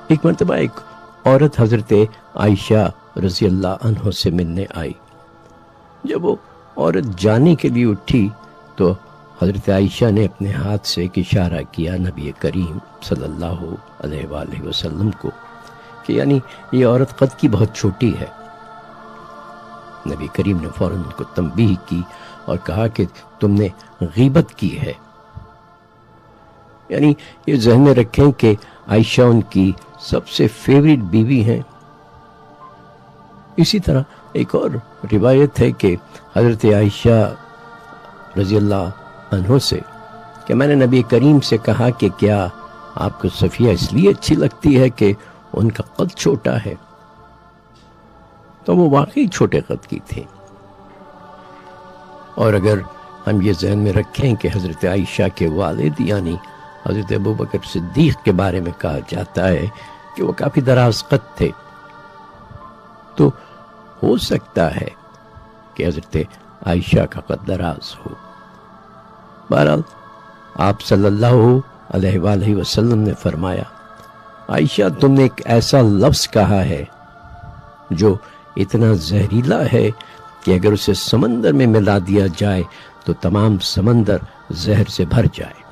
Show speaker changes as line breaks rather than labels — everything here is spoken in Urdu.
ایک مرتبہ ایک عورت حضرت عائشہ رضی اللہ عنہ سے ملنے آئی۔ جب وہ عورت جانے کے لیے اٹھی تو حضرت عائشہ نے اپنے ہاتھ سے ایک اشارہ کیا نبی کریم صلی اللہ علیہ وآلہ وسلم کو کہ یعنی یہ عورت قد کی بہت چھوٹی ہے۔ نبی کریم نے فوراً ان کو تنبیہ کی اور کہا کہ تم نے غیبت کی ہے، یعنی یہ ذہن میں رکھیں کہ عائشہ ان کی سب سے فیوریٹ بیوی ہیں۔ اسی طرح ایک اور روایت ہے کہ حضرت عائشہ رضی اللہ عنہ سے کہ میں نے نبی کریم سے کہا کہ کیا آپ کو صفیہ اس لیے اچھی لگتی ہے کہ ان کا قد چھوٹا ہے؟ تو وہ واقعی چھوٹے قد کی تھی۔ اور اگر ہم یہ ذہن میں رکھیں کہ حضرت عائشہ کے والد یعنی حضرت ابوبکر صدیق کے بارے میں کہا جاتا ہے کہ وہ کافی دراز قد تھے، تو ہو سکتا ہے کہ حضرت عائشہ کا قد دراز ہو۔ بہرحال آپ صلی اللہ علیہ وآلہ وسلم نے فرمایا، عائشہ تم نے ایک ایسا لفظ کہا ہے جو اتنا زہریلا ہے کہ اگر اسے سمندر میں ملا دیا جائے تو تمام سمندر زہر سے بھر جائے۔